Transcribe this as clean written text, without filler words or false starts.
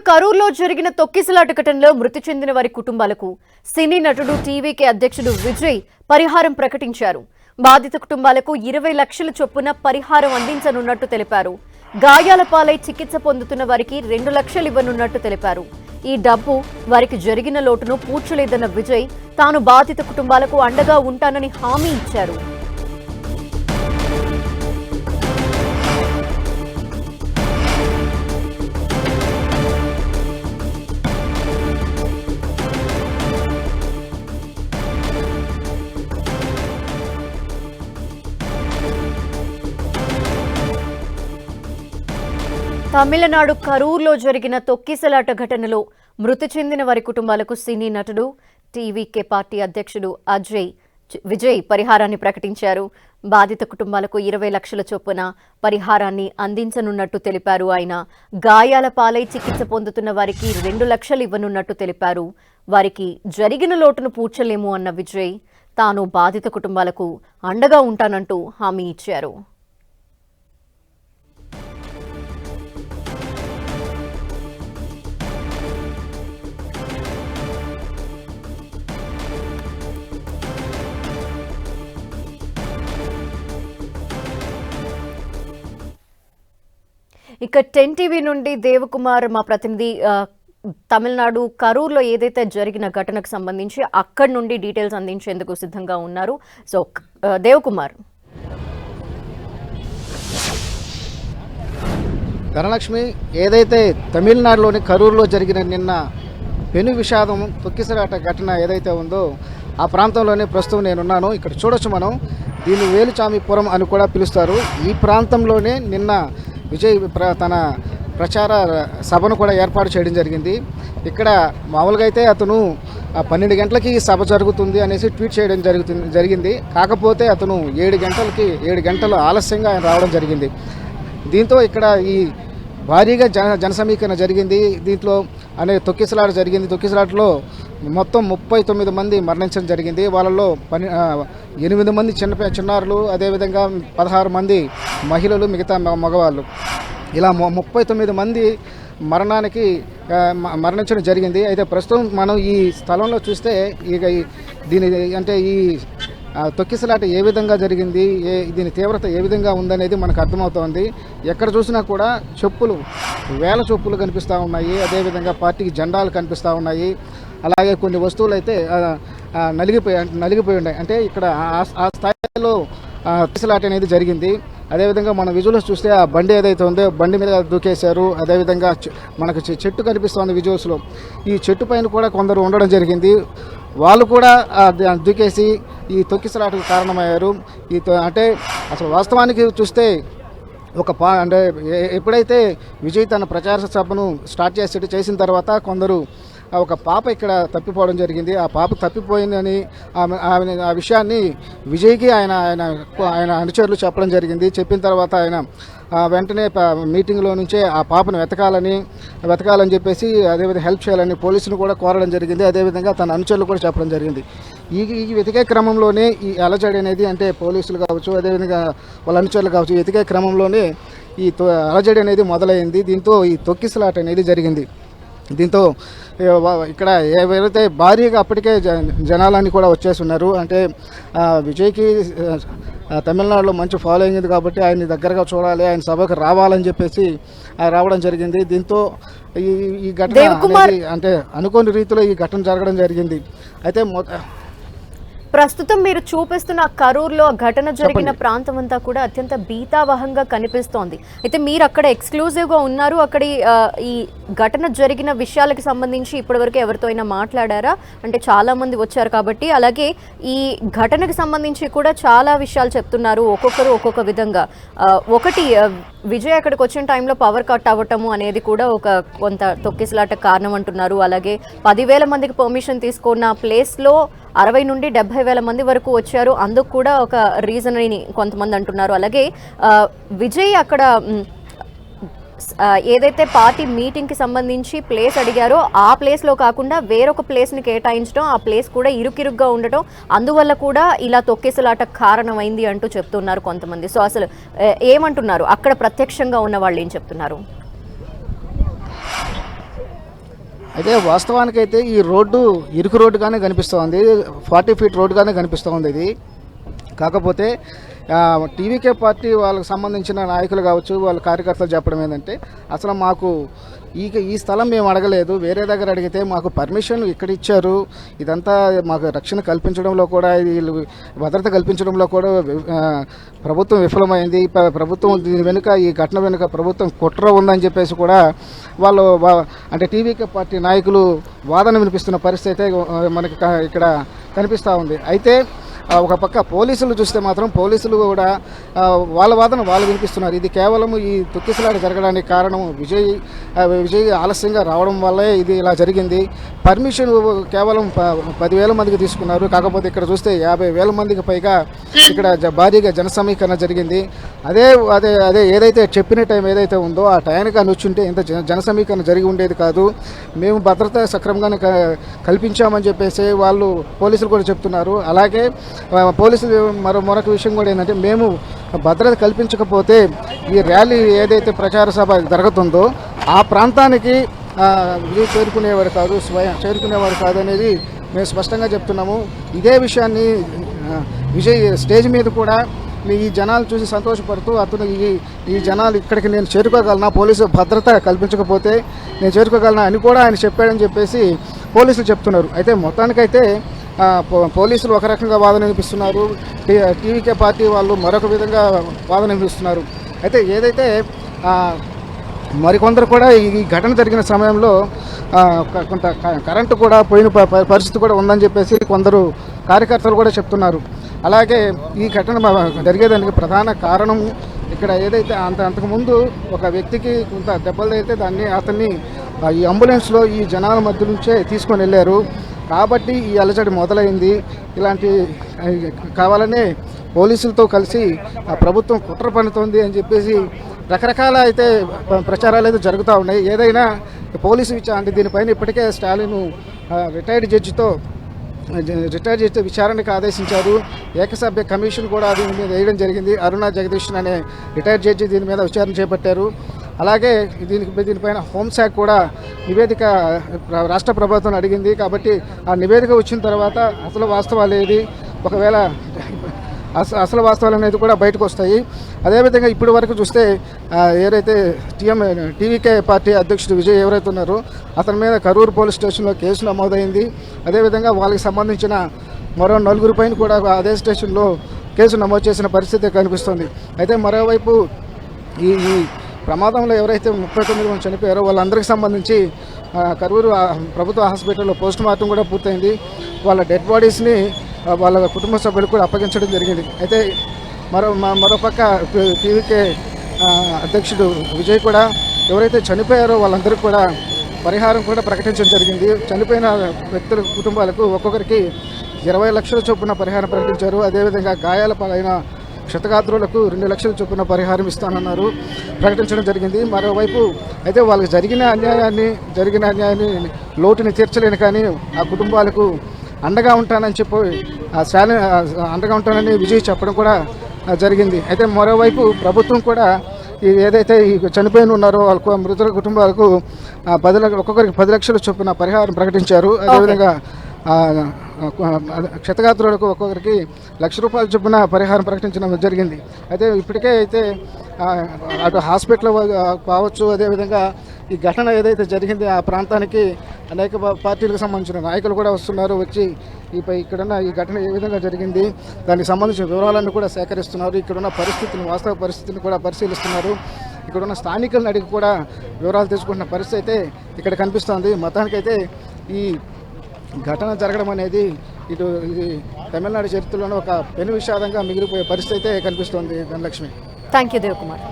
కరూర్లో జరిగిన తొక్కిసలాట ఘటనలో మృతి చెందిన వారి కుటుంబాలకు సినీ నటుడు టీవీకే అధ్యక్షుడు విజయ్ పరిహారం ప్రకటించారు. బాధిత కుటుంబాలకు 20 లక్షల చొప్పున పరిహారం అందించనున్నట్టు తెలిపారు. గాయాల పాలై చికిత్స పొందుతున్న వారికి 2 లక్షలు ఇవ్వనున్నట్టు తెలిపారు. ఈ డబ్బు వారికి జరిగిన లోటును పూడ్చలేదన్న విజయ్ తాను బాధిత కుటుంబాలకు అండగా ఉంటానని హామీ ఇచ్చారు. తమిళనాడు కరూర్లో జరిగిన తొక్కిసలాట ఘటనలో మృతి చెందిన వారి కుటుంబాలకు సినీ నటుడు టీవీకే పార్టీ అధ్యక్షుడు విజయ్ పరిహారాన్ని ప్రకటించారు. బాధిత కుటుంబాలకు 20 లక్షల చొప్పున పరిహారాన్ని అందించనున్నట్టు తెలిపారు. ఆయన గాయాల పాలై చికిత్స పొందుతున్న వారికి 2 లక్షలు ఇవ్వనున్నట్టు తెలిపారు. వారికి జరిగిన లోటును పూడ్చలేము అన్న విజయ్ తాను బాధిత కుటుంబాలకు అండగా ఉంటానంటూ హామీ ఇచ్చారు. ఇక 10 టీవీ నుండి దేవకుమార్ మా ప్రతినిధి తమిళనాడు కరూర్లో ఏదైతే జరిగిన ఘటనకు సంబంధించి అక్కడి నుండి డీటెయిల్స్ అందించేందుకు సిద్ధంగా ఉన్నారు. సో దేవకుమార్. ధనలక్ష్మి, ఏదైతే తమిళనాడులోని కరూర్లో జరిగిన నిన్న పెను విషాదం తొక్కిసలాట ఘటన ఏదైతే ఉందో ఆ ప్రాంతంలోనే ప్రస్తుతం నేనున్నాను. ఇక్కడ చూడొచ్చు మనం, దీన్ని వేలుచామిపురం అని కూడా పిలుస్తారు. ఈ ప్రాంతంలోనే నిన్న విజయ్ తన ప్రచార సభను కూడా ఏర్పాటు చేయడం జరిగింది. ఇక్కడ మామూలుగా అయితే అతను 12 గంటలకి సభ జరుగుతుంది అనేసి ట్వీట్ చేయడం జరిగింది. కాకపోతే అతను 7 గంటలు ఆలస్యంగా ఆయన రావడం జరిగింది. దీంతో ఇక్కడ ఈ భారీగా జనసమీకరణ జరిగింది. దీంట్లో అనేక తొక్కిసలాట జరిగింది. తొక్కిసలాటలో మొత్తం 39 మంది మరణించడం జరిగింది. వాళ్ళలో 8 మంది చిన్నారులు, అదేవిధంగా 16 మంది మహిళలు, మిగతా మగవాళ్ళు. ఇలా 39 మంది మరణించడం జరిగింది. అయితే ప్రస్తుతం మనం ఈ స్థలంలో చూస్తే ఈ తొక్కిసలాట ఏ విధంగా జరిగింది, దీని తీవ్రత ఏ విధంగా ఉందనేది మనకు అర్థమవుతోంది. ఎక్కడ చూసినా కూడా వేల చెప్పులు కనిపిస్తూ ఉన్నాయి. అదేవిధంగా పార్టీకి జెండాలు కనిపిస్తూ ఉన్నాయి. అలాగే కొన్ని వస్తువులు అయితే నలిగిపోయి ఉన్నాయి. అంటే ఇక్కడ ఆ స్థాయిలో తొక్కిసలాట అనేది జరిగింది. అదేవిధంగా మన విజువల్స్ చూస్తే ఆ బండి ఏదైతే ఉందో బండి మీద దూకేశారు. అదేవిధంగా మనకు చెట్టు కనిపిస్తుంది విజువల్స్లో. ఈ చెట్టు పైన కూడా కొందరు ఉండడం జరిగింది. వాళ్ళు కూడా దూకేసి ఈ తొక్కిసలాటకు కారణమయ్యారు. అంటే అసలు వాస్తవానికి చూస్తే ఎప్పుడైతే విజయ్ తన ప్రచార సభను స్టార్ట్ చేసిన తర్వాత కొందరు ఒక పాప ఇక్కడ తప్పిపోవడం జరిగింది. ఆ పాప తప్పిపోయిందని ఆ విషయాన్ని విజయ్కి ఆయన అనుచరులు చెప్పడం జరిగింది. చెప్పిన తర్వాత ఆయన వెంటనే మీటింగ్లో నుంచే ఆ పాపను వెతకాలని చెప్పేసి, అదేవిధంగా హెల్ప్ చేయాలని పోలీసును కూడా కోరడం జరిగింది. అదేవిధంగా తన అనుచరులు కూడా చెప్పడం జరిగింది. ఈ వెతికే క్రమంలోనే ఈ అలజడి అనేది, అంటే పోలీసులు కావచ్చు, అదేవిధంగా వాళ్ళ అనుచరులు కావచ్చు, వెతికే క్రమంలోనే ఈ అలజడి అనేది మొదలైంది. దీంతో ఈ తొక్కిసలాట అనేది జరిగింది. దీంతో ఇక్కడ ఎవరైతే భారీగా అప్పటికే జనాలన్నీ కూడా వచ్చేసి ఉన్నారు. అంటే విజయ్కి తమిళనాడులో మంచి ఫాలోయింగ్ ఉంది కాబట్టి ఆయన్ని దగ్గరగా చూడాలి, ఆయన సభకు రావాలని చెప్పేసి రావడం జరిగింది. దీంతో ఈ ఘటన అంటే అనుకోని రీతిలో ఈ ఘటన జరగడం జరిగింది. అయితే ప్రస్తుతం మీరు చూపిస్తున్న కరూర్లో ఘటన జరిగిన ప్రాంతం అంతా కూడా అత్యంత భీతావహంగా కనిపిస్తోంది. అయితే మీరు అక్కడ ఎక్స్క్లూజివ్గా ఉన్నారు. అక్కడ ఈ ఘటన జరిగిన విషయాలకు సంబంధించి ఇప్పటివరకు ఎవరితో అయినా మాట్లాడారా? అంటే చాలా మంది వచ్చారు కాబట్టి. అలాగే ఈ ఘటనకు సంబంధించి కూడా చాలా విషయాలు చెప్తున్నారు, ఒక్కొక్కరు ఒక్కొక్క విధంగా. ఒకటి, విజయ్ అక్కడికి వచ్చిన టైంలో పవర్ కట్ అవ్వటము అనేది కూడా కొంత తొక్కిసలాట కారణం అంటున్నారు. అలాగే 10,000 మందికి పర్మిషన్ తీసుకున్న ప్లేస్లో 60 నుండి 70,000 మంది వరకు వచ్చారు, అందుకు కూడా ఒక రీజన్ అని కొంతమంది అంటున్నారు. అలాగే విజయ్ అక్కడ ఏదైతే పార్టీ మీటింగ్కి సంబంధించి ప్లేస్ అడిగారో ఆ ప్లేస్లో కాకుండా వేరొక ప్లేస్ని కేటాయించడం, ఆ ప్లేస్ కూడా ఇరుకిరుగ్గా ఉండటం, అందువల్ల కూడా ఇలా తొక్కిసలాట కారణమైంది అంటూ చెప్తున్నారు కొంతమంది. సో అసలు ఏమంటున్నారు అక్కడ ప్రత్యక్షంగా ఉన్న వాళ్ళు, ఏం చెప్తున్నారు? అయితే వాస్తవానికైతే ఈ రోడ్డు ఇరుకు రోడ్డుగానే కనిపిస్తోంది, 40 ఫీట్ రోడ్డుగానే కనిపిస్తోంది ఇది. కాకపోతే టీవీకే పార్టీ వాళ్ళకి సంబంధించిన నాయకులు కావచ్చు, వాళ్ళ కార్యకర్తలు చెప్పడం ఏంటంటే అసలు మాకు ఈ స్థలం మేము అడగలేదు, వేరే దగ్గర అడిగితే మాకు పర్మిషన్ ఇక్కడ ఇచ్చారు, ఇదంతా మాకు రక్షణ కల్పించడంలో కూడా, వీళ్ళు భద్రత కల్పించడంలో కూడా ప్రభుత్వం విఫలమైంది, ప్రభుత్వం దీని వెనుక, ఈ ఘటన వెనుక ప్రభుత్వం కుట్ర ఉందని చెప్పేసి కూడా వాళ్ళు అంటే టీవీకే పార్టీ నాయకులు వాదన వినిపిస్తున్న పరిస్థితి అయితే మనకి ఇక్కడ కనిపిస్తూ ఉంది. అయితే ఒక పక్క పోలీసులు చూస్తే మాత్రం పోలీసులు కూడా వాళ్ళ వాదన వాళ్ళు వినిపిస్తున్నారు. ఇది కేవలం ఈ తొక్కిసలాట జరగడానికి కారణం విజయ్ ఆలస్యంగా రావడం వల్లే ఇది ఇలా జరిగింది. పర్మిషన్ కేవలం 10,000 మందికి తీసుకున్నారు, కాకపోతే ఇక్కడ చూస్తే 50,000 మందికి పైగా ఇక్కడ భారీగా జన సమీకరణ జరిగింది. అదే ఏదైతే చెప్పిన టైం ఏదైతే ఉందో ఆ టైంకి అనుచుంటే ఇంత జన సమీకరణ జరిగి ఉండేది కాదు. మేము భద్రత సక్రమంగానే కల్పించామని చెప్పేసి వాళ్ళు పోలీసులు కూడా చెప్తున్నారు. అలాగే పోలీసులు మరొక విషయం కూడా ఏంటంటే, మేము భద్రత కల్పించకపోతే ఈ ర్యాలీ ఏదైతే ప్రచార సభ జరుగుతుందో ఆ ప్రాంతానికి విజయ్ చేరుకునేవారు కాదు అనేది మేము స్పష్టంగా చెప్తున్నాము. ఇదే విషయాన్ని విజయ్ స్టేజ్ మీద కూడా ఈ జనాలు చూసి సంతోషపడుతూ అతను ఈ జనాలు ఇక్కడికి నేను చేరుకోగలనా, పోలీసు భద్రత కల్పించకపోతే నేను చేరుకోగలనా అని కూడా ఆయన చెప్పాడని చెప్పేసి పోలీసులు చెప్తున్నారు. అయితే మొత్తానికైతే పోలీసులు ఒక రకంగా వాదన వినిపిస్తున్నారు, టీవీకే పార్టీ వాళ్ళు మరొక విధంగా వాదన వినిపిస్తున్నారు. అయితే ఏదైతే మరికొందరు కూడా ఈ ఘటన జరిగిన సమయంలో కొంత కరెంటు కూడా పోయిన పరిస్థితి కూడా ఉందని చెప్పేసి కొందరు కార్యకర్తలు కూడా చెప్తున్నారు. అలాగే ఈ ఘటన జరిగేదానికి ప్రధాన కారణం ఇక్కడ ఏదైతే అంతకుముందు ఒక వ్యక్తికి కొంత దెబ్బలు అయితే అతన్ని ఈ అంబులెన్స్లో ఈ జనాల మధ్య నుంచే తీసుకొని వెళ్ళారు. కాబట్టి ఈ అలజడి మొదలైంది. ఇలాంటి కావాలనే పోలీసులతో కలిసి ప్రభుత్వం కుట్ర పన్నుతోంది అని చెప్పేసి రకరకాల అయితే ప్రచారాలు అయితే జరుగుతూ ఉన్నాయి. ఏదైనా పోలీసు అంటే దీనిపైన ఇప్పటికే స్టాలిన్ రిటైర్డ్ జడ్జితో విచారణకు ఆదేశించారు. ఏకసభ్య కమిషన్ కూడా దీని మీద వేయడం జరిగింది. అరుణ జగదీశన్ అనే రిటైర్డ్ జడ్జి దీని మీద విచారణ చేపట్టారు. అలాగే దీనిపైన హోంశాఖ కూడా నివేదిక రాష్ట్ర ప్రభుత్వం అడిగింది. కాబట్టి ఆ నివేదిక వచ్చిన తర్వాత అసలు వాస్తవాలు ఏది, ఒకవేళ అసలు వాస్తవాలు అనేది కూడా బయటకు వస్తాయి. అదేవిధంగా ఇప్పటి వరకు చూస్తే ఏదైతే టీవీకే పార్టీ అధ్యక్షుడు విజయ్ ఎవరైతే ఉన్నారో అతని మీద కరూరు పోలీస్ స్టేషన్లో కేసు నమోదైంది. అదేవిధంగా వాళ్ళకి సంబంధించిన మరో 4 పైన కూడా అదే స్టేషన్లో కేసు నమోదు చేసిన పరిస్థితి కనిపిస్తుంది. అయితే మరోవైపు ఈ ప్రమాదంలో ఎవరైతే 39 మంది చనిపోయారో వాళ్ళందరికీ సంబంధించి కరూరు ప్రభుత్వ హాస్పిటల్లో పోస్ట్ మార్టం కూడా పూర్తయింది. వాళ్ళ డెడ్ బాడీస్ని వాళ్ళ కుటుంబ సభ్యులకు కూడా అప్పగించడం జరిగింది. అయితే మరోపక్క టీవీకే అధ్యక్షుడు విజయ్ కూడా ఎవరైతే చనిపోయారో వాళ్ళందరికీ కూడా పరిహారం కూడా ప్రకటించడం జరిగింది. చనిపోయిన వ్యక్తుల కుటుంబాలకు ఒక్కొక్కరికి 20 లక్షల చొప్పున పరిహారం ప్రకటించారు. అదేవిధంగా గాయాల పాలైన క్షతగాత్రులకు 2 లక్షల చొప్పున పరిహారం ఇస్తానన్నారు, ప్రకటించడం జరిగింది. మరోవైపు అయితే వాళ్ళకి జరిగిన అన్యాయాన్ని లోటుని తీర్చలేను కానీ ఆ కుటుంబాలకు అండగా ఉంటానని చెప్పి స్టాలిన్ అండగా ఉంటానని విజయ్ చెప్పడం కూడా జరిగింది. అయితే మరోవైపు ప్రభుత్వం కూడా ఏదైతే ఈ చనిపోయిన ఉన్నారో వాళ్ళకు మృతుల కుటుంబాలకు ఒక్కొక్కరికి 10 లక్షల చొప్పున పరిహారం ప్రకటించారు. అదేవిధంగా క్షతగాత్రులకు ఒక్కొక్కరికి ₹1,00,000 చొప్పున పరిహారం ప్రకటించడం జరిగింది. అయితే ఇప్పటికే అయితే అటు హాస్పిటల్ కావచ్చు, అదేవిధంగా ఈ ఘటన ఏదైతే జరిగింది ఆ ప్రాంతానికి అనేక పార్టీలకు సంబంధించిన నాయకులు కూడా వస్తున్నారు. వచ్చి ఇక్కడున్న ఈ ఘటన ఏ విధంగా జరిగింది దానికి సంబంధించిన వివరాలను కూడా సేకరిస్తున్నారు. ఇక్కడున్న వాస్తవ పరిస్థితిని కూడా పరిశీలిస్తున్నారు. ఇక్కడున్న స్థానికులను అడిగి కూడా వివరాలు తెలుసుకుంటున్న పరిస్థితి అయితే ఇక్కడ కనిపిస్తోంది. మొత్తానికైతే ఈ ఘటన జరగడం అనేది ఇది తమిళనాడు చరిత్రలోనే ఒక పెను విషాదంగా మిగిలిపోయే పరిస్థితి అయితే కనిపిస్తోంది. ధనలక్ష్మి. Thank you Devakumar.